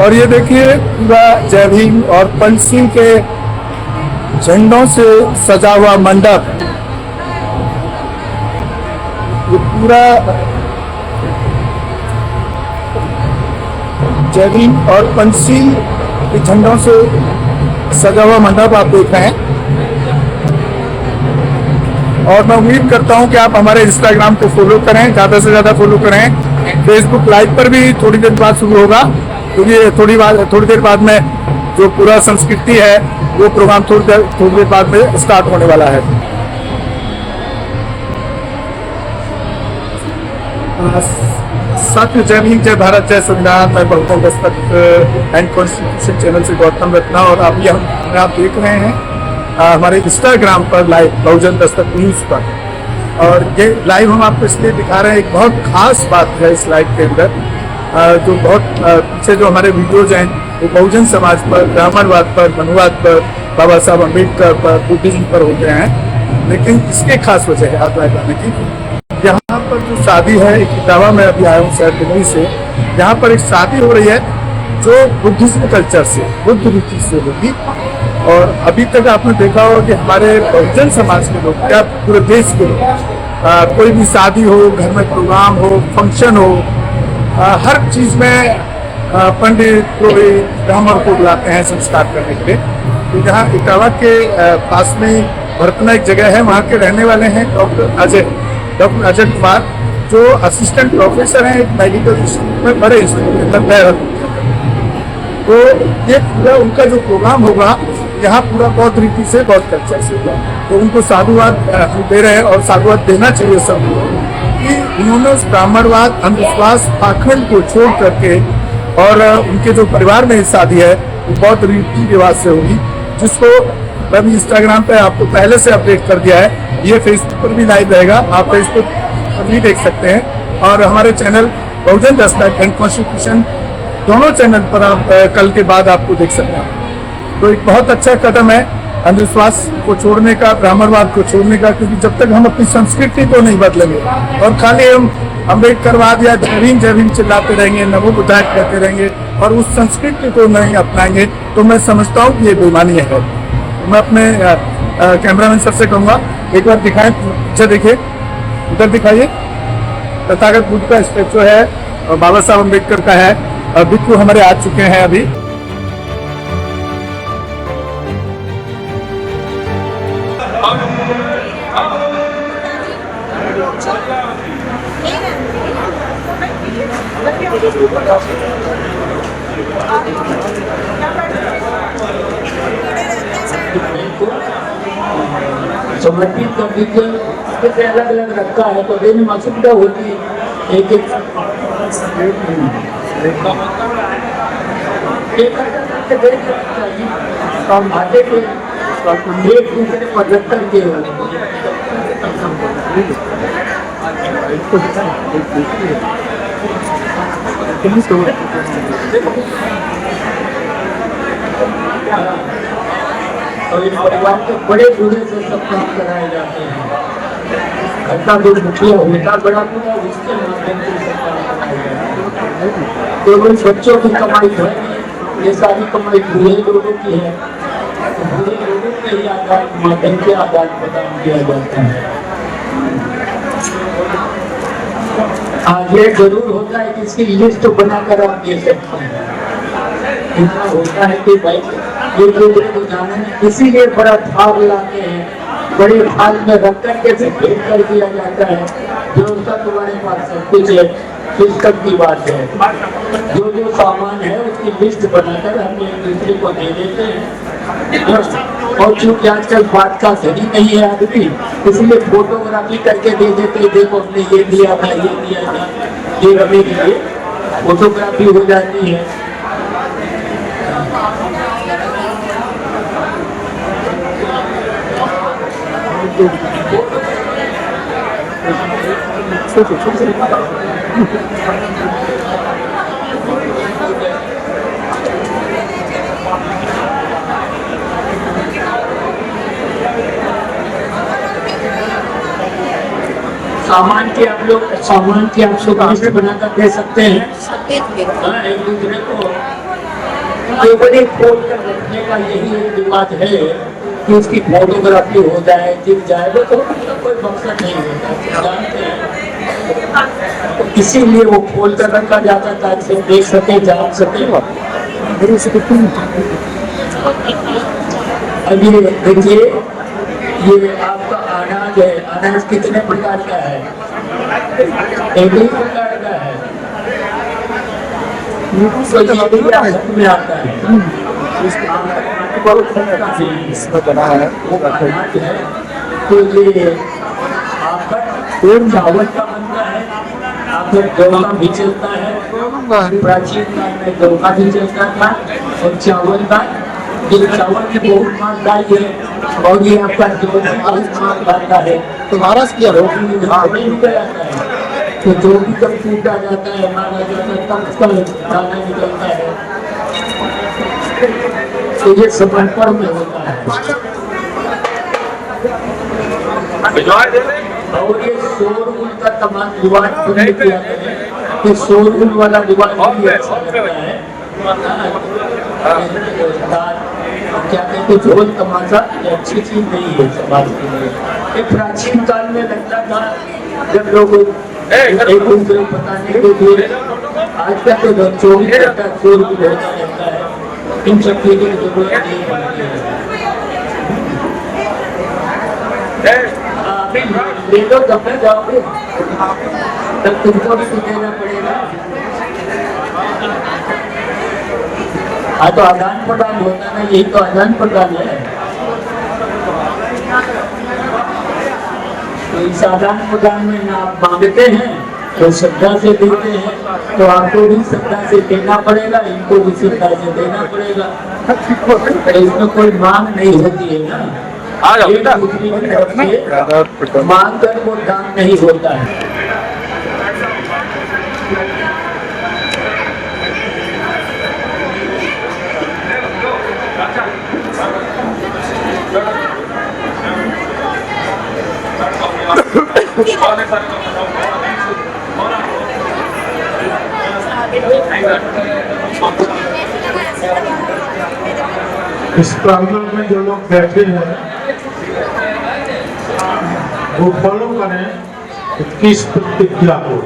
और ये देखिए पूरा जय भीम और पंच सिंह के झंडों से सजा हुआ मंडप, ये पूरा जय भीम और पंच सिंह के झंडों से सजा हुआ मंडप आप देख रहे हैं। और मैं उम्मीद करता हूं कि आप हमारे इंस्टाग्राम को फॉलो करें, ज़्यादा से ज़्यादा फॉलो करें। फेसबुक लाइव पर भी थोड़ी देर बाद शुरू होगा, क्योंकि थोड़ी देर बाद में जो पूरा संस्कृति है वो प्रोग्राम थोड़ी देर बाद में स्टार्ट होने वाला है। सत्य, जय भीम, जय भारत, जय संविधान। मैं बहुजन दस्तक एंड कॉन्स्टिट्यूशन चैनल से गौतम रत्ना, और अभी आप देख रहे हैं हमारे इंस्टाग्राम पर लाइव बहुजन दस्तक न्यूज़ पर। और ये लाइव हम आपको इसलिए दिखा रहे हैं, एक बहुत खास बात है इस लाइव के अंदर, जो बहुत पीछे जो हमारे वीडियोज हैं वो बहुजन समाज पर, ब्राह्मणवाद पर, मनुवाद पर, बाबा साहब अम्बेडकर पर, बुद्धिज्म पर होते हैं। लेकिन इसके खास वजह है आज लाइव आने की। यहाँ पर जो शादी है, एक इटावा में अभी आया हूँ शहर दिल्ली से, यहाँ पर एक शादी हो रही है जो बुद्धिज्म कल्चर से, बुद्ध रीति से होगी। और अभी तक आपने देखा होगा कि हमारे बहुजन समाज के लोग, क्या पूरे देश के लोग, कोई भी शादी हो, घर में प्रोग्राम हो, फंक्शन हो, हर चीज़ में पंडित, पुरोहित, ब्राह्मण को बुलाते हैं संस्कार करने के लिए। तो यहाँ इटावा के पास में भरतना एक जगह है, वहाँ के रहने वाले हैं डॉक्टर अजय कुमार, जो असिस्टेंट प्रोफेसर हैं एक मेडिकल इंस्टीट्यूट में, बड़े इंस्टीट्यूट में। तो ये पूरा उनका जो प्रोग्राम होगा यहाँ पूरा बौद्ध रीति से, बौद्ध कल्चर से होगा। तो उनको साधुवाद दे रहे हैं, और साधुवाद देना चाहिए सबको कि उन्होंने उस ब्राह्मणवाद, अंधविश्वास, पाखंड को छोड़ करके, और उनके जो परिवार में शादी है वो बौद्ध रीति रिवाज से होगी, जिसको मैं भी इंस्टाग्राम पे आपको पहले से अपडेट कर दिया है। ये फेसबुक पर भी लाइव रहेगा, आप फेसबुक पर भी देख सकते हैं। और हमारे channel Bahujan Dastak and constitution दोनों चैनल पर आप कल के बाद आपको देख सकते हैं। तो एक बहुत अच्छा कदम है अंधविश्वास को छोड़ने का, ब्राह्मणवाद को छोड़ने का, क्योंकि जब तक हम अपनी संस्कृति को नहीं बदलेंगे और खाली हम अम्बेडकरवाद या जय भीम चिल्लाते रहेंगे, नमो बुद्धाय कहते रहेंगे और उस संस्कृति को नहीं अपनाएंगे, तो मैं समझता हूँ कि ये बेईमानी है। मैं अपने कैमरामैन सर से कहूँगा एक बार दिखाएं, पीछे देखिए, उधर दिखाइए। तथागत बुद्ध का स्टैचू है और बाबा साहब अम्बेडकर का है, और बिल्कुल हमारे आ चुके हैं अभी। समर्पित कर दीजिए। अलग अलग रखा है तो देने में असुविधा होती है। एक आते थे एक दूसरे पर रख करके और इस परिवार के बड़े बूढ़े से सब काम कराए जाते हैं। घटना जो मुखिया होता बड़ा बूढ़ा, उसके माध्यम से सब काम कराए जाते हैं। केवल बच्चों की कमाई है, ये सारी कमाई बूढ़े लोगों की है। तो बूढ़े लोगों के ही आदान माध्यम से आदान प्रदान किया जाता है। ये जरूर होता है कि इसकी लिस्ट बनाकर आप दे सकते हैं। इतना होता है कि भाई एक दूसरे को जाने में, इसीलिए बड़ा थाल लाते हैं, बड़े थाल में रख करके से भेंट कर दिया जाता है। जो उसका तुम्हारे पास सब कुछ है, पुस्तक की बात है, जो जो सामान है उसकी लिस्ट बनाकर हम एक दूसरे को दे देते हैं। और चूंकि आजकल बात का सही नहीं है आदमी, इसलिए फोटोग्राफी करके दे देते हैं, देखो हमने ये दिया था, ये दिया था, ये हमें लिए फोटोग्राफी हो जाती है। सामान की आप लोग लिस्ट बनाकर दे सकते हैं। एक दूसरे को केवल एक फोन कर रखने का यही एक रिवाज है कि उसकी फोटोग्राफी हो जाए, दिख जाए, वो तो कोई मकसद नहीं होता, जानते हैं। तो इसीलिए वो खोल कर रखा जाता था ताकि सब देख सके, जान सके। अब ये देखिए, ये आपका अनाज है। अनाज कितने प्रकार का है? एक ही प्रकार का है। तो ये भी आप में आता है। इसमें बना है वो अनाज है, तो ये आपका चावल का बनता है। आपका गेहूं का भी चलता है। प्राचीन काल में गेहूं का भी चलता था और चावल का। ये चावल की बहुत मांगदारी है और ये आपका गेहूं की बहुत मांग खाता है। तो महाराज किया जो भी निकल आता है, तो जो भी जब टूटा जाता है, मारा जाता है, तब उसका दाना निकलता है। तो ये समर्पण में होता है। और ये शोरगुल का तमाम रिवाज बंद किया है कि शोरगुल वाला रिवाज भी अच्छा लगता है। क्या कहते ढोल तमाशा ये अच्छी चीज नहीं है समाज के लिए। ये प्राचीन काल में लगता था जब लोग एक दूसरे को बताने के लिए। आजकल तो 24 घंटा शोरगुल होता रहता है। इन सब चीजों की जरूरत नहीं पड़ती है। ले लो, तब तक जाओगे तब तुमको भी तो देना पड़ेगा। हाँ, तो आदान प्रदान होता ना, यही तो आदान प्रदान है। तो इस आदान प्रदान में ना आप मांगते हैं तो श्रद्धा से देते हैं, तो आपको भी श्रद्धा से देना पड़ेगा, इनको भी श्रद्धा से देना पड़ेगा। तो इसमें कोई मांग नहीं होती है ना। एक दूसरे की तरफ से मांग कर वो दान नहीं होता है। इस प्रांगण में जो लोग बैठे हैं वो फॉलो करें किस प्रतिज्ञा को।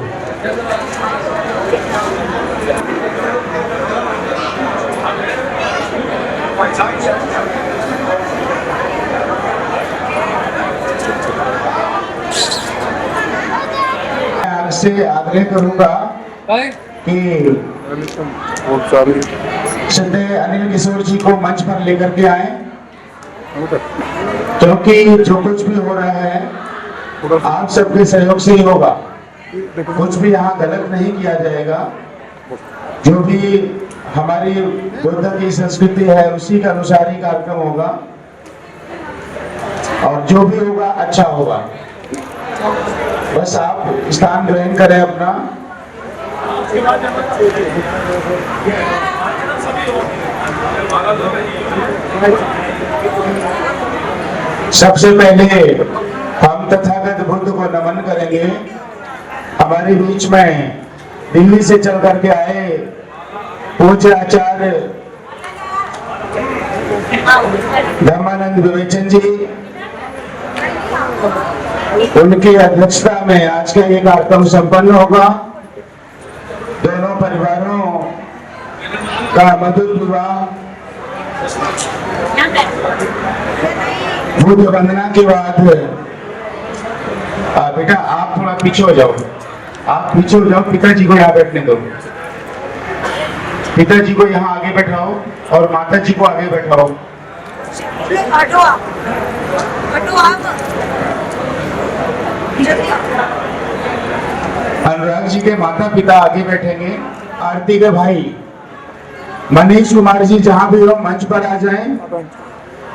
आपसे आग्रह करूंगा कि श्रद्धेय अनिल किशोर जी को मंच पर लेकर के आए, क्योंकि जो कुछ भी हो रहा है आप सबके सहयोग से ही होगा। कुछ भी यहाँ गलत नहीं किया जाएगा। जो भी हमारी बुद्ध की संस्कृति है उसी के अनुसार ही कार्यक्रम होगा और जो भी होगा अच्छा होगा। बस आप स्थान ग्रहण करें अपना। सबसे पहले हम तथागत बुद्ध को नमन करेंगे। हमारे बीच में दिल्ली से चल करके आए पूज्य आचार्य धर्मानंद विवेचन जी, उनकी अध्यक्षता में आज का ये कार्यक्रम संपन्न होगा। दोनों परिवारों का मधुर विवाह बुद्ध वंदना के बाद। बेटा आप थोड़ा पीछे हो जाओ, आप पीछे हो जाओ। पिताजी को यहाँ बैठने दो, पिताजी को यहाँ आगे बैठाओ और माता जी को आगे बैठाओ। अनुराग जी के माता पिता आगे बैठेंगे। आरती के भाई मनीष कुमार जी जहां भी हो मंच पर आ जाएं।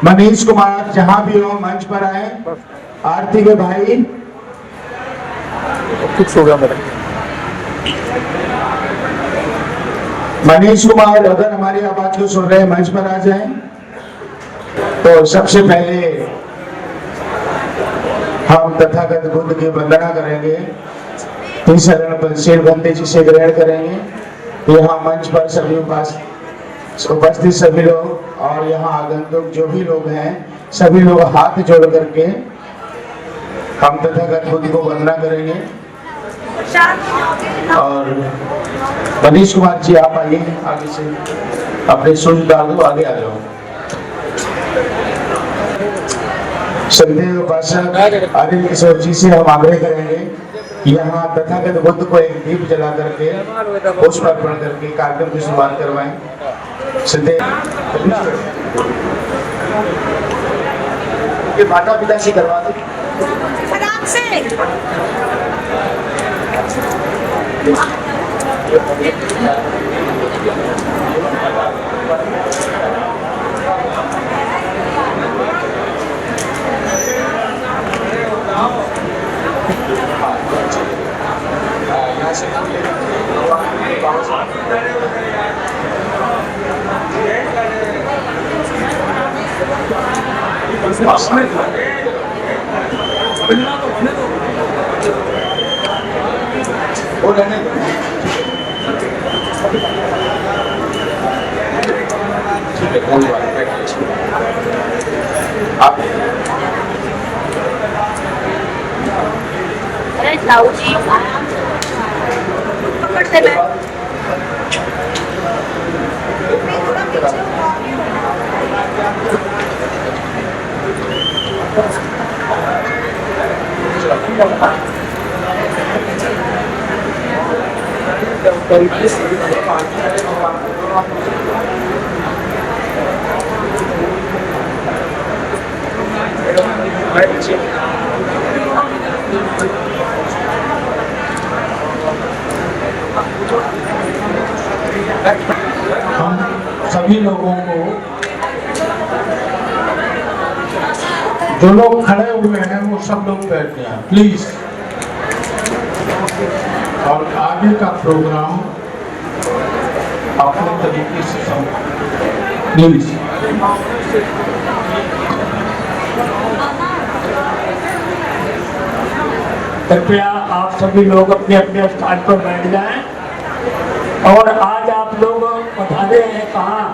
मनीष कुमार जहां भी हो मंच पर आए। आरती के भाई कुछ हो गया मेरा। मनीष कुमार अगर हमारी आवाज को सुन रहे हैं मंच पर आ जाएं। तो सबसे पहले हम तथागत बुद्ध की वंदना करेंगे। तीसरा शील बंदे जी से ग्रहण करेंगे। यहाँ मंच पर सभी उपस्थित उपस्थित सभी लोग और यहाँ आगंतुक जो भी लोग हैं, सभी लोग हाथ जोड़ करके हम तथागत बुद्ध को वंदना करेंगे। और मनीष कुमार जी आप आइए आगे से, अपने शूज डाल दो, आगे आ जाओ। श्रद्धेय उपासक अनिल किशोर जी से हम आग्रह करेंगे कि यहाँ तथागत बुद्ध को एक दीप जला करके पुष्प अर्पण करके कार्यक्रम की शुरुआत करवाएं। श्रद्धेय माता पिता से करवा दो आराम से। वो रहने दो। ठीक है, कोई बात नहीं। आप अरे जाओ जी, पकड़ते मैं। हम सभी लोगों को, जो लोग खड़े हुए हैं वो सब लोग बैठ जाएं प्लीज, और आगे का प्रोग्राम अपने तरीके से प्लीज। कृपया आप सभी लोग अपने अपने स्थान पर बैठ जाएं। और आज आप लोग पधारे हैं कहाँ?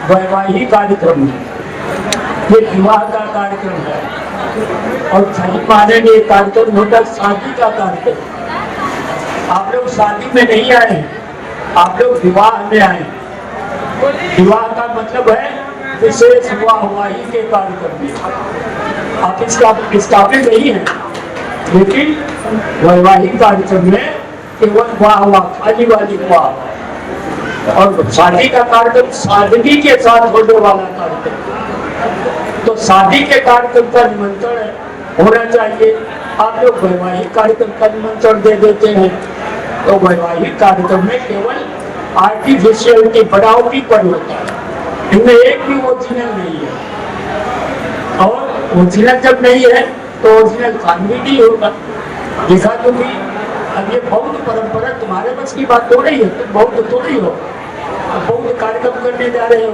वैवाहिक कार्यक्रम में, ये विवाह का कार्यक्रम है और सही माने में ये कार्यक्रम होता शादी का कार्यक्रम। आप लोग शादी में नहीं आए, आप लोग विवाह में आए। विवाह का मतलब है विशेष वाहवाही के कार्यक्रम में। आप इसका काबिल नहीं है, लेकिन वैवाहिक कार्यक्रम में केवल वाह वाह, खाली वाली वाह। और शादी का कार्यक्रम सादगी के साथ होने वाला कार्यक्रम, तो शादी के कार्यक्रम का निमंत्रण होना चाहिए। आप लोग वैवाहिक कार्यक्रम का निमंत्रण दे देते हैं, तो वैवाहिक कार्यक्रम में केवल आर्टिफिशियलिटी, बनावटी पर होता है, इनमें एक भी ओरिजिनल नहीं है। और ओरिजिनल जब नहीं है तो ओरिजिनल खानवी नहीं होगा। देखा तो भी अब ये बौद्ध परंपरा तुम्हारे बस की बात हो रही है, तुम बौद्ध थोड़ी हो, बौद्ध कार्यक्रम करने जा रहे हो,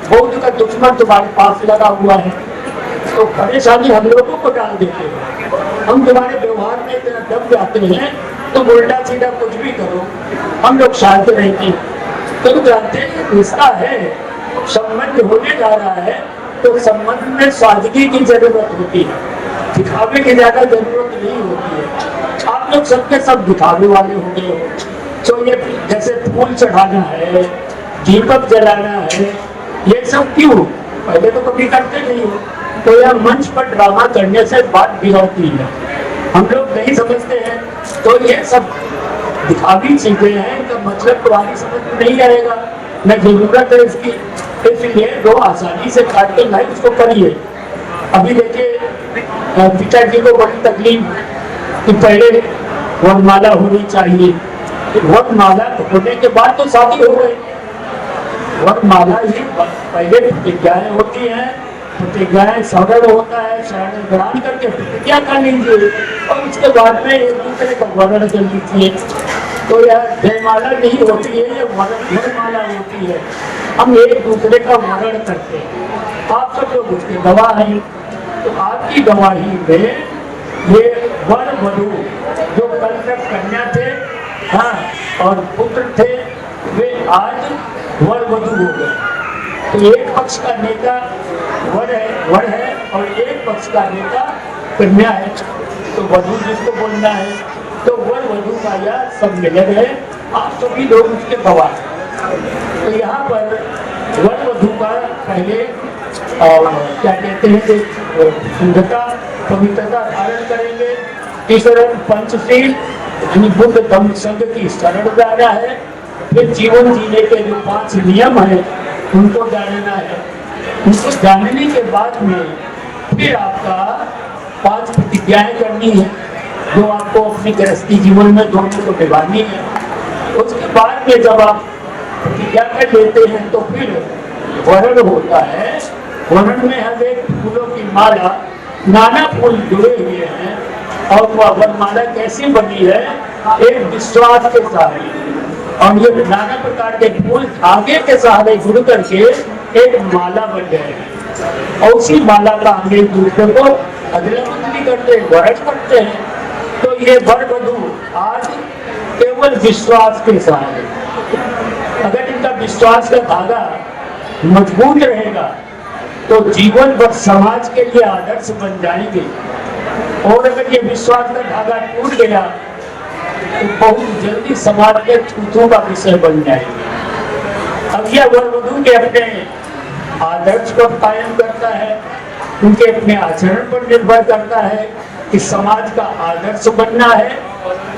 बौद्ध का दुश्मन तुम्हारे पास लगा हुआ है, तो परेशानी हम लोगों को डाल देते हो। हम तुम्हारे व्यवहार में इतना दब जाते हैं, तुम उल्टा सीधा कुछ भी करो, हम लोग शांत रहते हैं। तुम जानते हैं रिश्ता है, संबंध होने जा रहा है, तो संबंध में सादगी की जरूरत होती है, दिखावे की ज्यादा जरूरत नहीं होती है। आप लोग सबके सब दिखावे वाले हो गए हो। तो ये जैसे फूल चढ़ाना है, दीपक जलाना है, ये सब क्यों? पहले तो कभी करते नहीं हो, तो यह मंच पर ड्रामा करने से बात बिगड़ती है, हम लोग नहीं समझते हैं। तो ये सब दिखावी चीजें हैं, तो मतलब तुम्हारी समझ में नहीं आएगा, न जरूरत है इसकी। इसलिए जो आसानी से काट के लाइफ उसको करिए। अभी देखिए पिताजी को बड़ी तकलीफ कि पहले वरमाला होनी चाहिए, वरमाला होने के बाद तो शादी हो गई। वरमाला ही पहले प्रतिज्ञाएं होती हैं, प्रतिज्ञाएं शरण होता है, शरण ग्रहण करके प्रतिज्ञा कर लीजिए और उसके बाद में एक दूसरे का वर्ण कर लीजिए। तो यह जयमाला नहीं होती है, ये वरमाला होती है। हम एक दूसरे का वर्ण करते हैं, आप सब लोग उसके गवाह हैं। तो आपकी गवाही में ये वर वधू जो कल तक कन्या थे, हाँ, और पुत्र थे, वे आज वर वधू हो गए। तो एक पक्ष का नेता वर है और एक पक्ष का नेता कन्या है। तो वधू जिसको बोलना है, तो वर वधू का यह सम्मेलन है, आप सभी लोग उसके गवाह हैं। तो यहाँ पर वर वधू का पहले क्या कहते हैं कि शुद्धता पवित्रता धारण करेंगे। तीसरा पंचशील यानी बुद्ध धम्म संघ की शरण जाना है। फिर जीवन जीने के जो 5 नियम है उनको जानना है। उनको जानने के बाद में फिर आपका 5 प्रतिज्ञाएं करनी है जो आपको अपनी गृहस्थी जीवन में दोनों को निभानी है। उसके बाद में जब आप प्रतिज्ञा कर लेते हैं तो फिर वरण होता है। वरण में हम एक फूलों की माला, नाना फूल जुड़े हुए हैं और वह वरमाला कैसी बनी है, एक विश्वास के साथ और ये नाना प्रकार के फूल धागे के सहारे जुड़ करके एक माला बन गए हैं और उसी माला का हम एक दूसरे को अदला बदली करते हैं, वरण करते हैं। तो ये वर वधू आज केवल विश्वास के सहारे, अगर इनका विश्वास का धागा मजबूत रहेगा तो जीवन भर समाज के लिए आदर्श बन जाएंगे। और अगर ये विश्वास का धागा टूट गया तो बहुत जल्दी समाज के छूतों का विषय बन जाएगा। अब यह वर वधू के अपने आदर्श को कायम करता है, उनके अपने आचरण पर निर्भर करता है कि समाज का आदर्श बनना है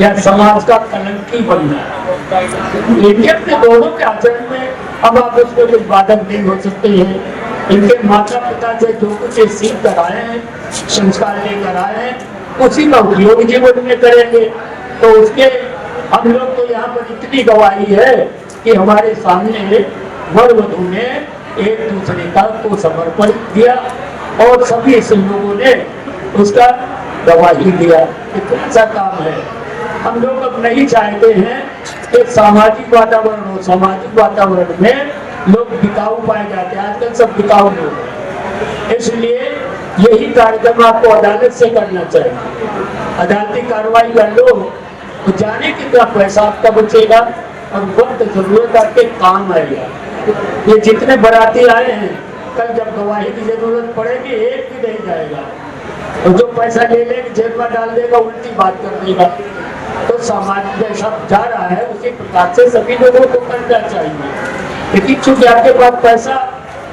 या समाज का कलंकी बनना है। लेकिन अपने दोनों के आचरण में अब आप उसमें कुछ बाधक नहीं हो सकते हैं। इनके माता पिता से जो कुछ सीख कर आए हैं, संस्कार लेकर आए हैं, उसी का उपयोग जीवन में करेंगे। तो उसके हम लोग तो यहाँ पर इतनी गवाही है कि हमारे सामने वर वधू ने एक दूसरे का को समर्पण किया और सभी ऐसे लोगों ने उसका गवाही दिया। इतना सा काम है। हम लोग अब नहीं चाहते हैं कि सामाजिक वातावरण हो। सामाजिक वातावरण में लोग बिकाऊ पाए जाते हैं, आजकल सब बिकाऊ लोग हैं। इसलिए यही कार्यक्रम आपको अदालत से करना चाहिए। अदालती कार्रवाई कर लो तो जाने कितना पैसा आपका बचेगा और वक्त जरूरत आपके काम आएगा। ये जितने बाराती आए हैं, कल जब गवाही की जरूरत पड़ेगी एक भी नहीं जाएगा और जो पैसा ले लेके जेब में डाल देगा उल्टी बात कर देगा। तो समाज जैसा जा रहा है उसी प्रकार से सभी लोगों को करना चाहिए। लेकिन चूंकि आपके पास पैसा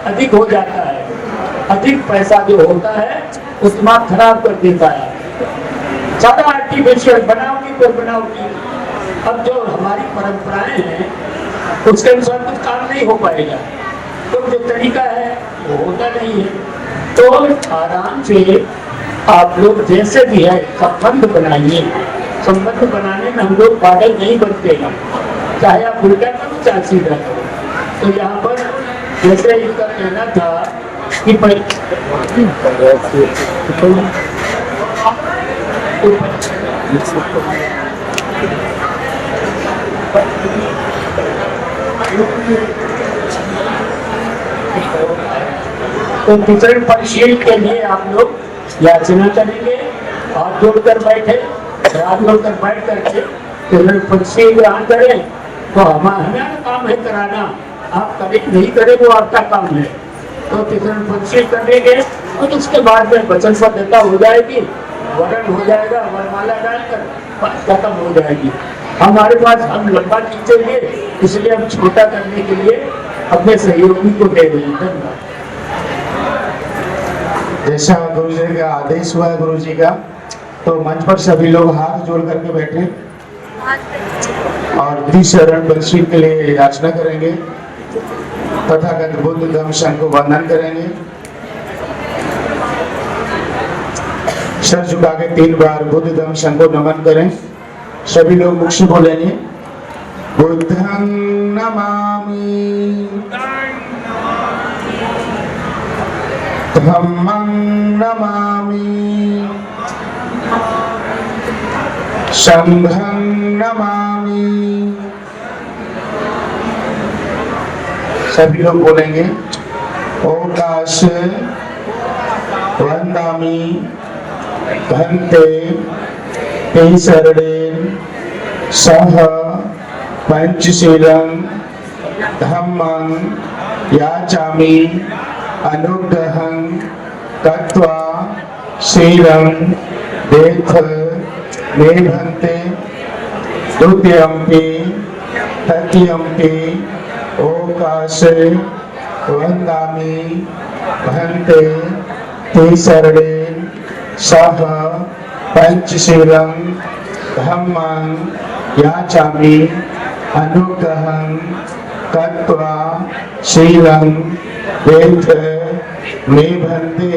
अधिक हो जाता है, अधिक पैसा जो होता है वो दिमाग खराब कर देता है, सारा आर्टिफिशियल बनावटी पर बनावटी। अब जो हमारी परंपराएं हैं उसके अनुसार कुछ काम नहीं हो पाएगा, तो जो तरीका है वो होता नहीं है। तो आराम से आप लोग जैसे भी है संबंध बनाइए। संबंध बनाने में हम लोग पागल नहीं बनते हैं, चाहे आप उल्टा करो चाहे सीधा करो। तो यहाँ पर जैसे इनका कहना था कि तो दूसरे परिशील के लिए आप लोग याचना करेंगे, हाथ जोड़कर बैठे, हाथ जोड़कर बैठ करके तीसरे परिशील ग्रहण करें। तो हमारा काम है कराना, आप करें नहीं करें वो आपका काम है। तो तीसरे परिशील करेंगे और उसके बाद में वचन पद्धता हो जाएगी, वरण हो जाएगा, वरमाला डालकर बात खत्म हो जाएगी। हमारे पास हम लंबा खींचेंगे इसलिए हम छोटा करने के लिए अपने सहयोगी को दे रहे हैं। धन्यवाद। जैसा गुरु जी का आदेश हुआ है गुरु जी का, तो मंच पर सभी लोग हाथ जोड़ करके बैठे और 30 शरण परिशील के लिए याचना करेंगे, तथागत बुद्ध धम्म संघ को वंदन करेंगे। सर झुका के 3 बार बुद्ध धम्म संघ को नमन करें। सभी लोग मुख से बोलेंगे, बुद्धं नमामि, धम्मं नमामि, संघं नमामि। सभी लोग बोलेंगे, ओकाश वंदामि भंते ते शरणेन सह पंचशीलं धम्मं याचामि अनुग्रहं कृत्वा शीलं देथ मे भन्ते द्वितीयम्पि तृतीयम्पि ओकाशे वन्दामि भन्ते तीसरणे सह पंचशीलं धम्मं याचामि अनुग्रहं कृत्वा शीलं देथ मे भन्ते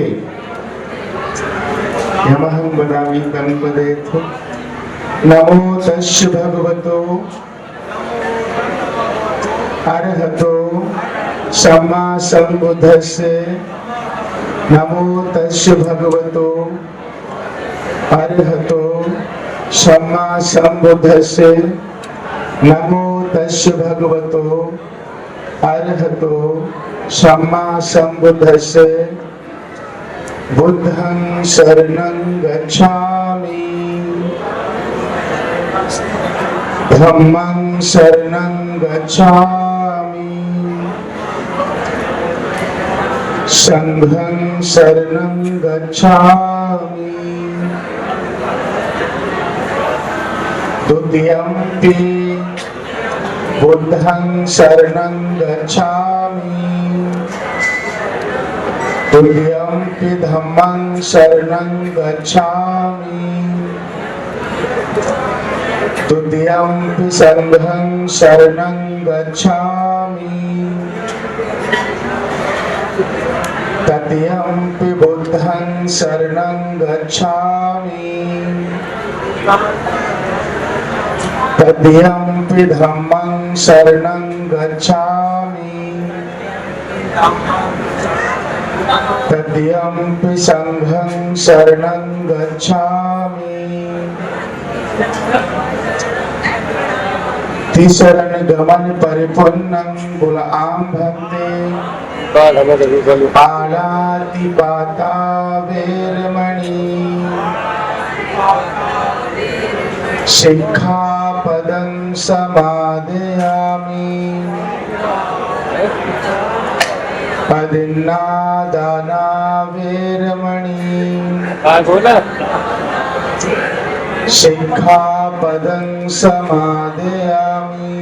यमहं वदामि तं वदेत् नमो तस्य भगवतो अरहतो सम्मा सम्बुद्धस्य नमो तस्य भगवतो अरहतो सम्मा सम्बुद्धस्य नमो तस्य भगवतो अरहतो सम्मा सम्बुद्धस्य बुद्धं शरणं गच्छामि धम्मं शरणं गच्छामि संघं शरणं गच्छामि द्वितीयम्पि बुद्धं शरणं गच्छामि तृतीयम्पि धम्मं शरणं गच्छामि तृतीयम्पि संघं शरणं गच्छामि तृतीयम्पि बुद्धं शरणं गच्छामि तृतीयम्पि धम्मं शरणं गच्छामि तृतीयम्पि संघं शरणं गच्छामि तीसरन गमन परिपूर्णं बुलां भन्ते पालातिपाता वेरमणि शिक्षापदं समादयामि पदिन्नादाना वेरमणि शिक्षापदं समादयामि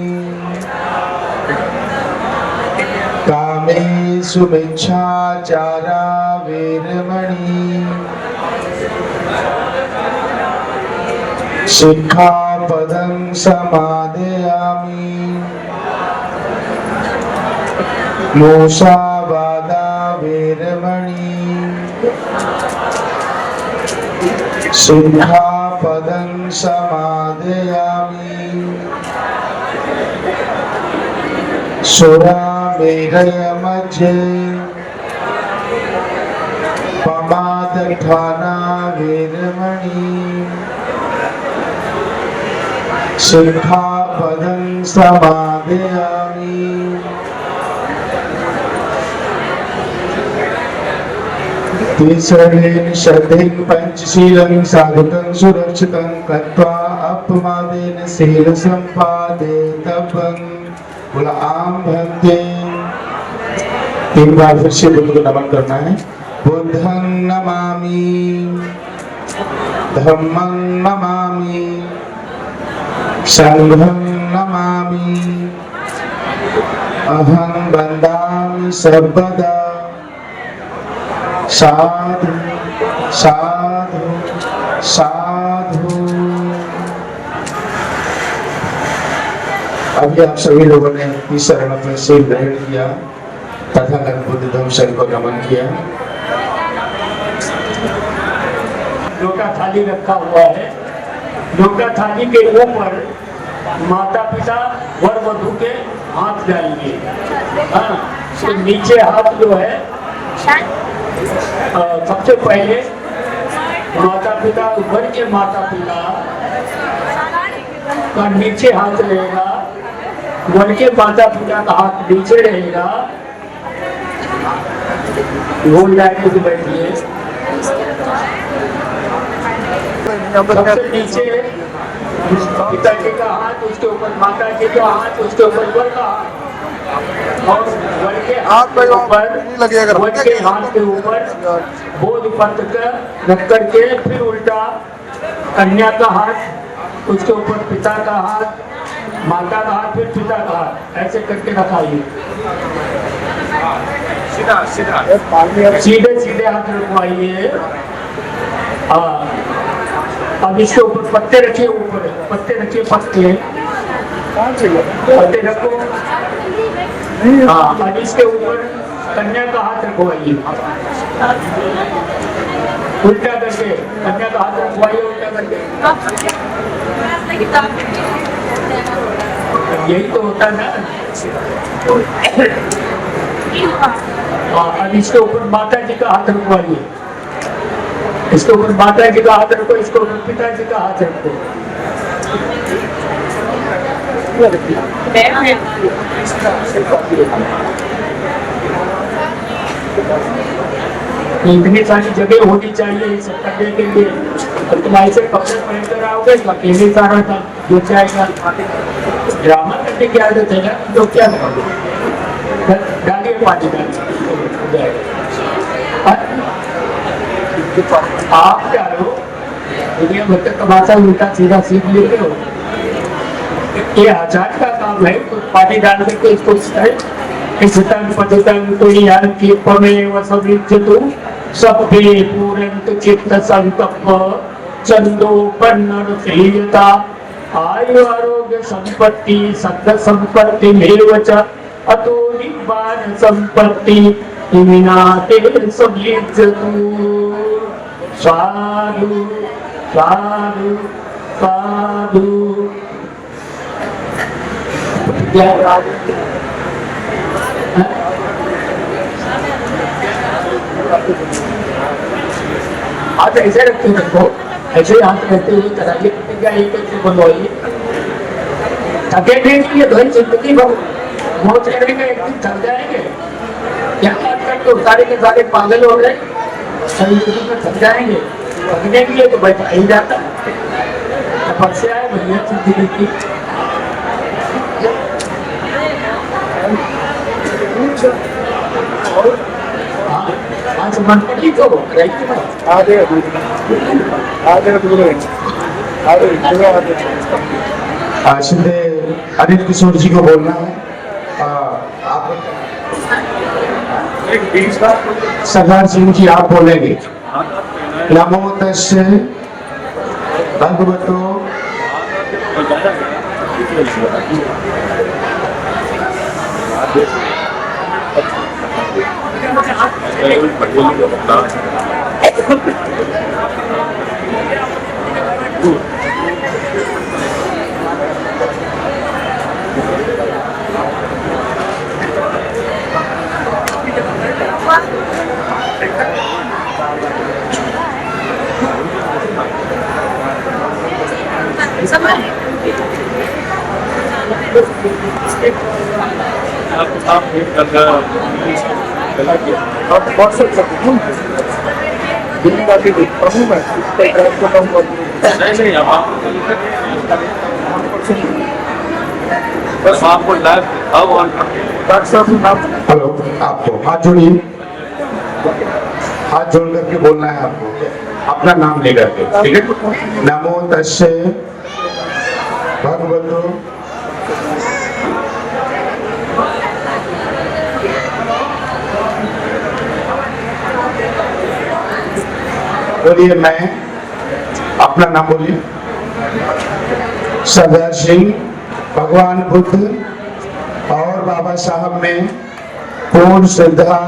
कामेषु मिच्छाचारा वेरमणि शिक्षापदं समादयामि मूषावादा वेरमणि शिक्षापदं समादयामि सुरामेरयमध्ये पमादठाना वेरमणि शिक्षापदं समादयामि तीसरेण श्रद्धेन पंचशीलं साधुतं सुरक्षितं कृत्वा अपमादेन शीलसम्पादेतव्यं बुलां भन्ते। 3 बार फिर से बुद्ध को नमन करना है। बुद्धं नमामि धम्मं नमामि संघं नमामि अहं वन्दामि सर्वदा साधु साधु साधु। अभी आप सभी लोगों ने इस शरण में शील ग्रहण किया तथा बुद्ध धम्म संघ को नमन किया। लोटा थाली रखा हुआ है। लोटा थाली के ऊपर माता पिता वर वधू के हाथ डालेंगे। हाँ, तो नीचे हाथ जो है सबसे पहले माता पिता वर के माता पिता का नीचे हाथ रहेगा, वर के माता पिता का हाथ नीचे रहेगा। गोल लाइन से बैठिए। सबसे नीचे पिताजी का हाथ, उसके ऊपर माता जी का हाथ, उसके ऊपर वर का हाथ। और वर के हाथ पे ऊपर नहीं लगेगा, वर के हाथ के ऊपर बोध पत्र रख करके फिर उल्टा कन्या का हाथ, उसके ऊपर पिता का हाथ, माता का हाथ, फिर पिता का हाथ, ऐसे करके रखाइए। सीधे सीधे हाथ रखवाइए। अब इसके ऊपर पत्ते रखिए, ऊपर पत्ते रखिए, पत्ते रखो। हाँ, अब इसके ऊपर कन्या का हाथ रखवाइए, उल्टा करके कन्या का हाथ रखवाइए, उल्टा करके। यही तो होता है ना। अब इसके ऊपर माता जी का हाथ रखवाइए, इसके ऊपर माता जी का हाथ रखो, इसके ऊपर पिताजी का हाथ रखो। इतनी सारी जगह होनी चाहिए इस सब करने के लिए। और तुम ऐसे कपड़े पहन कर आओगे तो अकेले सारा था जो जाएगा। ड्रामा करने की आदत है ना, तो क्या डालिए पानी डालिए। आप क्या हो, दुनिया भर का तमाशा उल्टा सीधा सीख लेते हो। ये आचार्य का काम है, तो पानी डाल करके इसको इष्टतम पतितम तुणीयान की पमेव सविज्जतु सभ्ये पूरन्तु चित्त संकल्प चंदोपन्न रसहीयता आयु आरोग्य संपत्ति सद्ध संपत्ति मेव च अतो निब्बान संपत्ति इमिनाते सविज्जतु। साधु साधु साधु। हाथ ऐसे रखते रखो, ऐसे हाथ रखते हुए कराइए, प्रतिज्ञा एक से बनवाइए। थके नहीं, धन जिंदगी भर मौज करेंगे, एक दिन थक जाएंगे। क्या बात करते हो, सारे के सारे पागल हो गए, शरीर में थक जाएंगे। थकने के लिए तो बैठा ही जाता, तपस्या है बढ़िया जिंदगी की। आज मन पर ही तो श्री अनिल किशोर जी को बोलना है। आप सरदार सिंह जी आप बोलेंगे। नमो तस्से भगवतो आपको हेलो, आपको हाथ जोड़िए, हाथ जोड़ करके बोलना है आपको, अपना नाम ले करके, ठीक है। नमो तस्से भगवतो बोलिए, मैं अपना नाम बोलिए। सरदार सिंह भगवान बुद्ध और बाबा साहब में पूर्ण श्रद्धा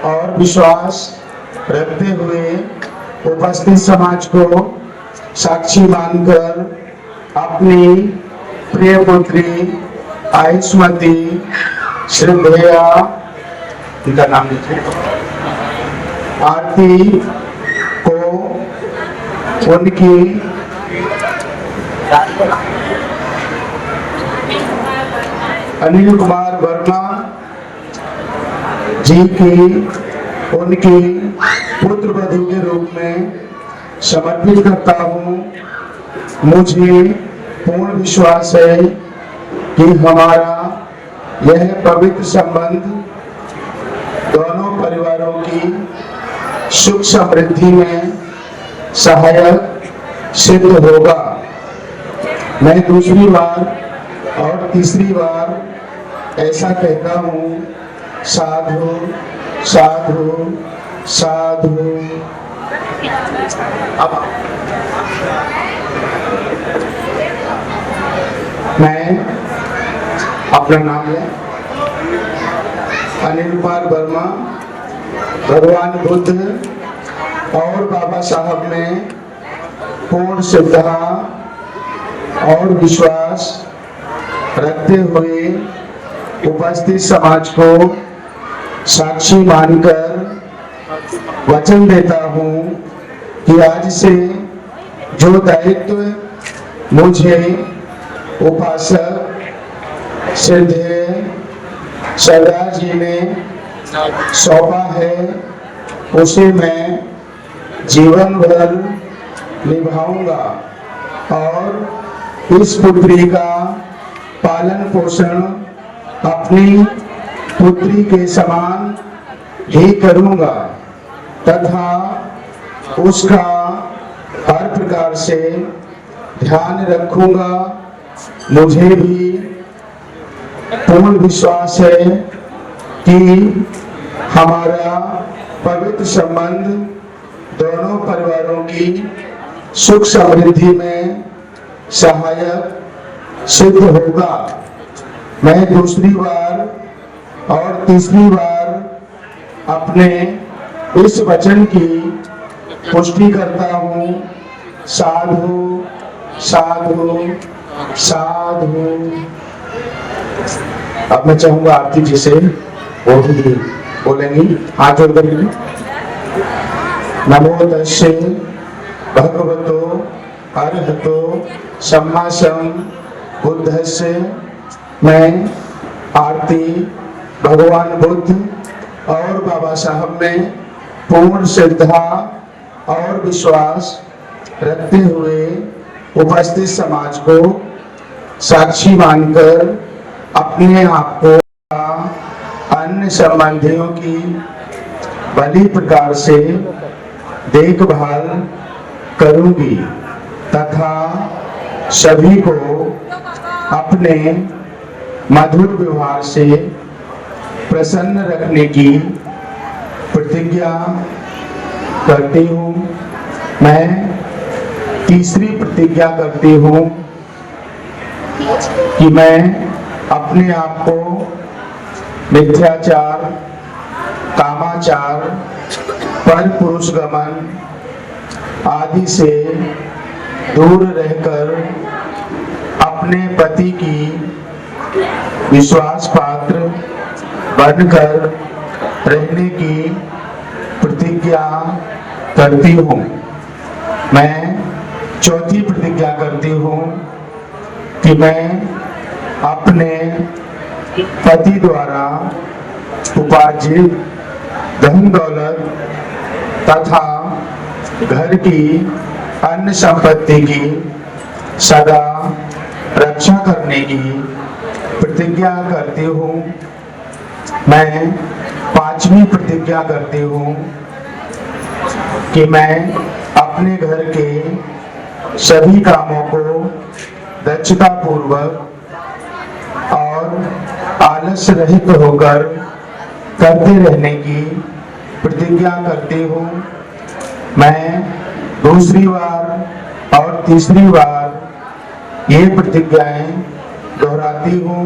और विश्वास रखते हुए उपस्थित समाज को साक्षी मानकर अपनी प्रिय पुत्री आयुष्मती श्रद्धेया, इनका नाम लीजिए, आरती को उनकी अनिल कुमार वर्मा जी की उनकी पुत्र वधू के रूप में समर्पित करता हूँ। मुझे पूर्ण विश्वास है कि हमारा यह पवित्र संबंध दोनों परिवारों की सुख समृद्धि में सहायक सिद्ध होगा। मैं दूसरी बार और तीसरी बार ऐसा कहता हूँ, साधु साधु साधु। अब मैं अपना नाम है अनिल कुमार वर्मा। भगवान बुद्ध और बाबा साहब में पूर्ण श्रद्धा और विश्वास रखते हुए उपस्थित समाज को साक्षी मानकर वचन देता हूँ कि आज से जो दायित्व मुझे उपासक श्रद्धेय सरदार जी ने सौंपा है, उसे मैं जीवन भर निभाऊंगा और इस पुत्री का पालन पोषण अपनी पुत्री के समान ही करूंगा तथा उसका हर प्रकार से ध्यान रखूंगा। मुझे भी पूर्ण विश्वास है कि हमारा पवित्र संबंध दोनों परिवारों की सुख समृद्धि में सहायक सिद्ध होगा। मैं दूसरी बार और तीसरी बार अपने इस वचन की पुष्टि करता हूँ, साधु साधु साधु। अब मैं चाहूंगा आरती जी से वो भी बोलेंगी, हाथ जोड़ कर। नमो तस्से भगवतो अरहतो सम्मा बुद्धस्से। मैं आरती भगवान बुद्ध और बाबा साहब में पूर्ण श्रद्धा और विश्वास रखते हुए उपस्थित समाज को साक्षी मानकर अपने आप को अन्य संबंधियों की भली प्रकार से देखभाल करूंगी तथा सभी को अपने मधुर व्यवहार से प्रसन्न रखने की प्रतिज्ञा करती हूँ। मैं तीसरी प्रतिज्ञा करती हूँ कि मैं अपने आप को मिथ्याचार, कामाचार, पर पुरुष गमन आदि से दूर रहकर अपने पति की विश्वास पात्र बनकर रहने की प्रतिज्ञा करती हूँ। मैं चौथी प्रतिज्ञा करती हूँ कि मैं अपने पति द्वारा उपार्जित धन दौलत तथा घर की अन्य संपत्ति की सदा रक्षा करने की प्रतिज्ञा करती हूँ। मैं पांचवी प्रतिज्ञा करती हूँ कि मैं अपने घर के सभी कामों को दक्षता पूर्वक और आलस रहित होकर करते रहने की प्रतिज्ञा करती हूँ। मैं दूसरी बार और तीसरी बार ये प्रतिज्ञाएं दोहराती हूँ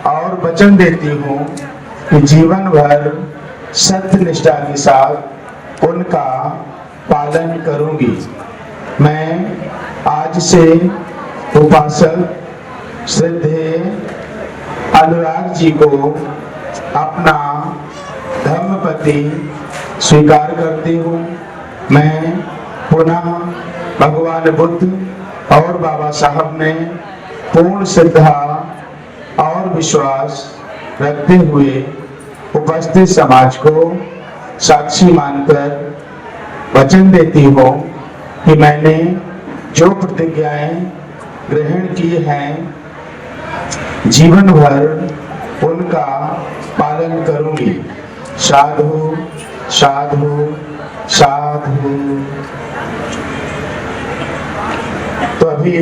और वचन देती हूँ कि जीवन भर सत्य निष्ठा के साथ उनका पालन करूंगी। मैं आज से उपासक श्रद्धेय अनुराग जी को अपना धर्मपति स्वीकार करती हूँ। मैं पुनः भगवान बुद्ध और बाबा साहब में पूर्ण श्रद्धा और विश्वास रखते हुए उपस्थित समाज को साक्षी मानकर वचन देती हूँ कि मैंने जो प्रतिज्ञाएं ग्रहण की हैं जीवन भर उनका पालन करूंगी। साधु साधु साधु। तो अभी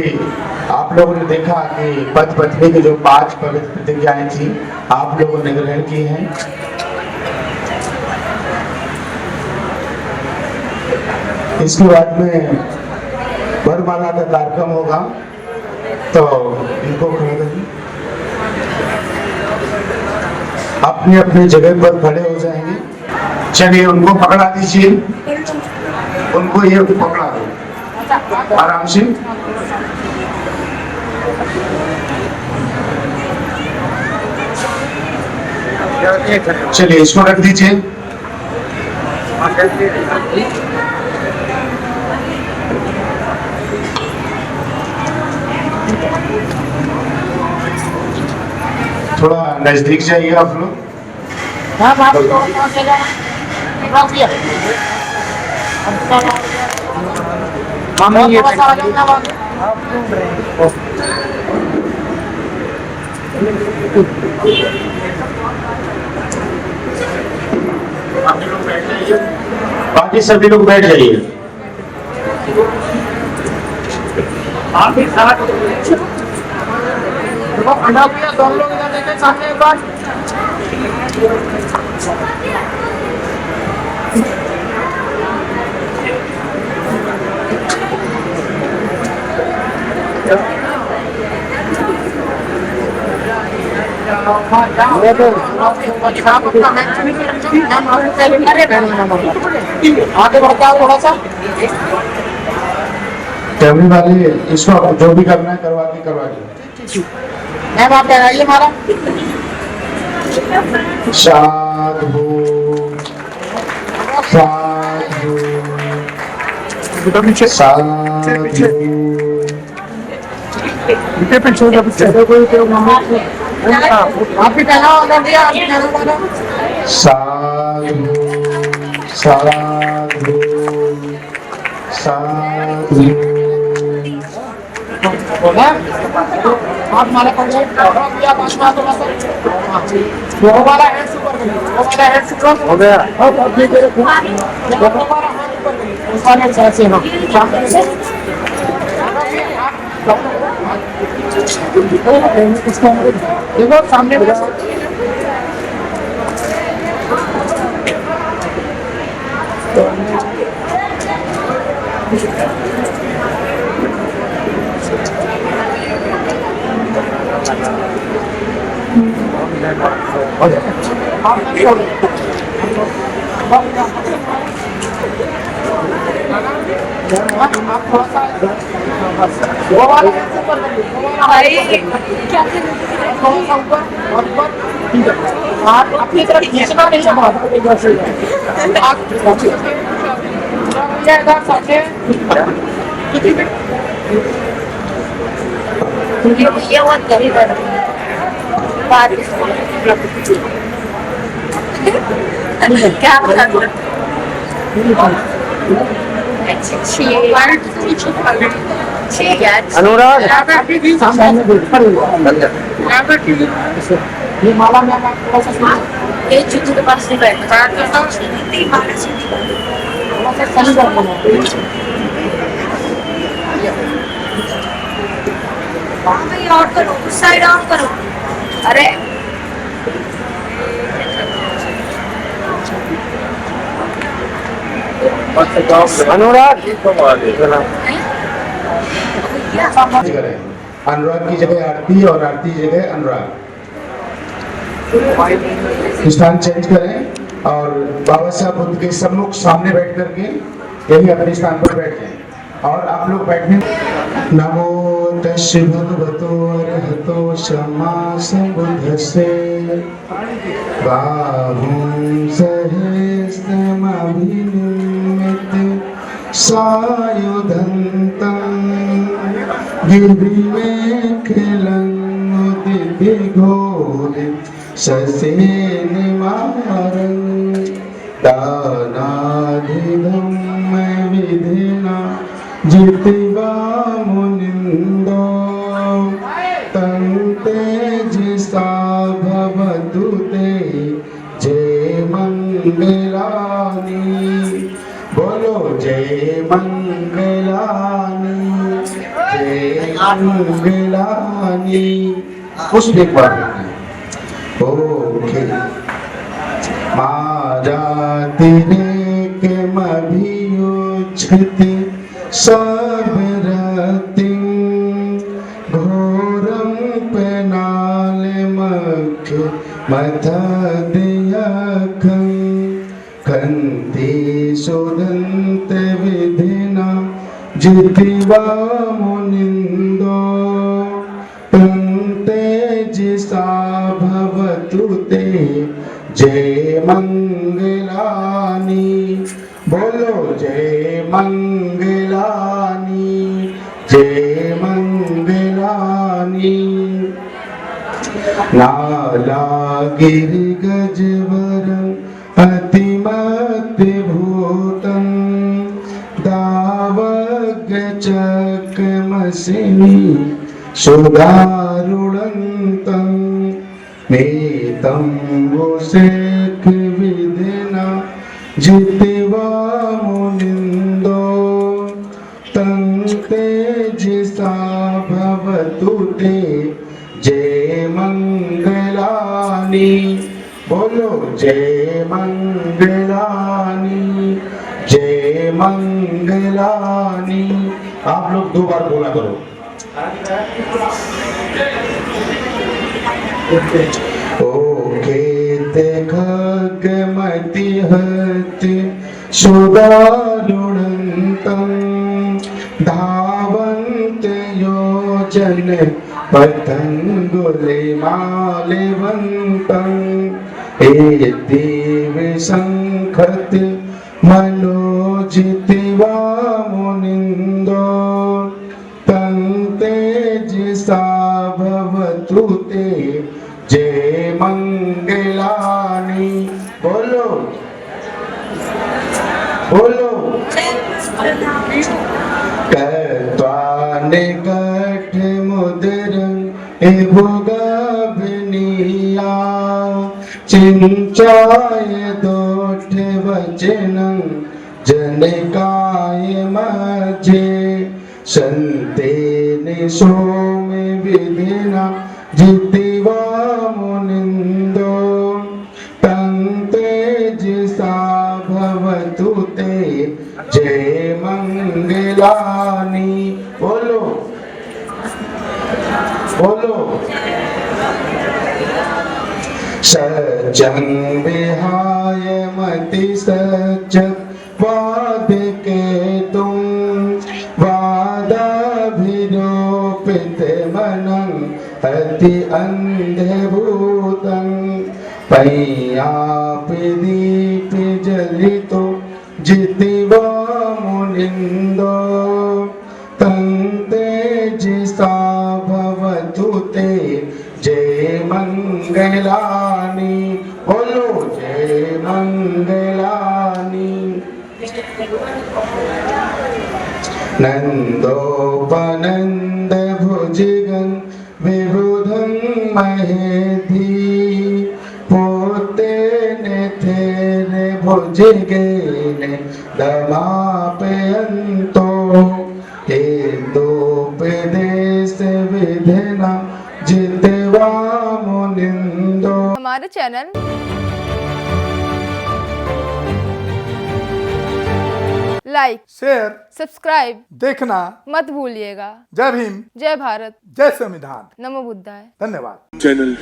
आप लोगों ने देखा कि पति पत्नी की जो 5 पवित्र प्रतिज्ञाएं थी आप लोगों ने ग्रहण की हैं। इसके बाद में वरमाला का कार्यक्रम होगा, तो इनको खड़ा करिए, अपनी अपनी जगह पर खड़े हो जाएंगे। चलिए उनको पकड़ा दीजिए, उनको ये पकड़ा दो आराम से। चलिए इसको रख दीजिए। थोड़ा नजदीक जाइए आप लोग। बाकी सभी लोग बैठ जाइए। दोनों लोग इधर देखें सामने एक बार। आगे बढ़ता थोड़ा सा। कैमरे वाले इसको जो भी करना है करवा के मैम आप लगाइए हमारा। साधु साधु आप भी पहना ऑर्डर दिया साधु साधु साधु। आप हमारा कंप्लीट किया 5 बार थोड़ा सा। वो हमारा हेड सुपर करिए, वो हमारा हेड सुपर हो गया। और अभी तेरे को वो हमारा हाथ ऊपर करिए, उसका हेड ऐसे ना सामने से देखो सामने में आप थोड़ा सा वो वाला ऊपर क्या थोड़ा सा ऊपर और ऊपर ठीक है। आप अपनी तरफ खींचना नहीं है बहुत एक बार से आप जाएगा सामने ये बहुत गरीब है बात क्या बता अनुराग ये माला में थोड़ा सा ये जूते के पास नहीं बैठा थोड़ा सा सही कर देना। और करो उस साइड ऑन करो। अरे अनुराग अनुराग की जगह आरती और आरती की जगह अनुराग। स्थान चेंज करें और बाबा साहब बुद्ध के सम्मुख सामने बैठ करके यही अपने स्थान पर बैठे और आप लोग बैठने। नमो तस्य भगवतो अरहतो सम्मा सम्बुद्धस्से बाहुं सहस्रमभिनिर्मित सायुधन्तं गिरिमेखिलं उदितघोरं ससेनमारं दानाधिदं विधिना जित्वा मुनिन्दो तं तेजसा भव तुते जय मंगलानी। बोलो जय मंगलानी जय मंगलानी। कुछ भी एक बार ओके। मारा तेरे के मभियुच्छति सब रतिं घोरं पेनाल मख मथदियखं कंति सुदंत विधिना जितिवा मुनिंदो तंते जिसा भवतु ते जय मंगलानी। बोलो जय मंगलानी जय मंगलानी। नाला गिरि गजवरं अतिमति भूतं दावग्य चकमसिनी सुदारुणन्तं मेतं वोसेख विधिना जितिवा मुनिंदो तंते जिसा भवतु ते जय मंगलानी। बोलो जय मंगलानी जय मंगलानी। आप लोग 2 बार बोला करो। ओके ते खगमति हति सुदारुणन्तं धावन्त योजन पतंगुलिमालिवन्तं एति विसंखत मनोजितिवा मुनिंदो तंते जिसा भवतु ते जय मंगलानी। बोलो बोलो निकट मुद्रं भुगभनिया चिंचाय दोठ वचनं जनकाय मजे संते निशोम विधिना जितिवा मुनिंदो तंते जिसा भवतु ते जय मंगलानी। बोलो बोलो सजं विहाय मति सच वाद के तुम वादाभिरोपित मनं अति अंधभूतं पय्यापि दीप जलितो जितिवा मुनिंदो तंते जिसा भवतु ते जय मंगलानी। बोलो जय मंगलानी। नंदोपनंद भुजगं विबुधं महेधि पोते ने तेरे भुजगेने दमापयन्तो हेतुपदेश विधिना जितिवा मुनिंदो। हमारे चैनल लाइक शेयर सब्सक्राइब देखना मत भूलिएगा। जय भीम जय भारत जय संविधान। नमो बुद्धाय। धन्यवाद। चैनल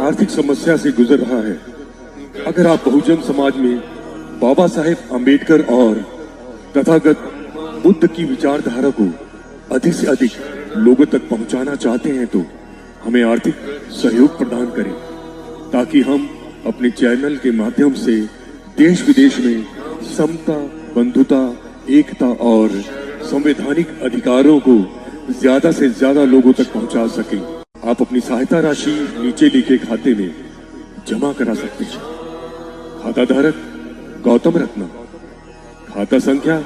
आर्थिक समस्या से गुजर रहा है। अगर आप बहुजन समाज में बाबा साहेब अम्बेडकर और तथागत बुद्ध की विचारधारा को अधिक से अधिक लोगों तक पहुंचाना चाहते हैं तो हमें आर्थिक सहयोग प्रदान करें ताकि हम अपने चैनल के माध्यम से देश विदेश में समता, बंधुता, एकता और संवैधानिक अधिकारों को ज्यादा से ज्यादा लोगों तक पहुंचा सकें। आप अपनी सहायता राशि नीचे लिखे खाते में जमा करा सकते हैं। खाता धारक गौतम रत्ना, खाता संख्या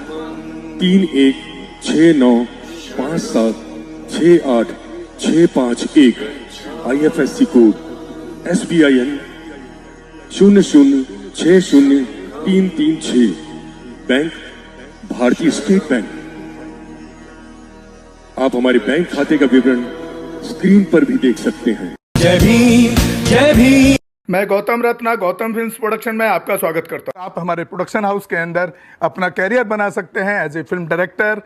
3169576865 IFSC कोड SBIN 00606336। बैंक भारतीय स्टेट बैंक। आप हमारे बैंक खाते का विवरण स्क्रीन पर भी देख सकते हैं। जय भीम जय भीम। मैं गौतम रत्ना गौतम फिल्म्स प्रोडक्शन में आपका स्वागत करता हूं। आप हमारे प्रोडक्शन हाउस के अंदर अपना कैरियर बना सकते हैं as a film director,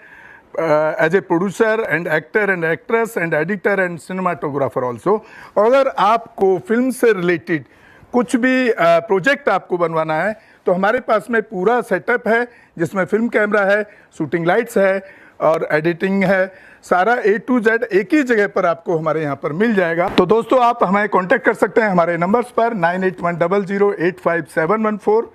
as a producer and actor and actress and editor and cinematographer also. अगर आपको फिल्म से रिलेटेड कुछ भी प्रोजेक्ट आपको बनवाना है तो हमारे पास में पूरा सेटअप है, जिसमें फिल्म कैमरा है, शूटिंग लाइट्स है और एडिटिंग है। सारा A to Z एक ही जगह पर आपको हमारे यहाँ पर मिल जाएगा। तो दोस्तों, आप हमें कांटेक्ट कर सकते हैं हमारे नंबर्स पर 9810085714।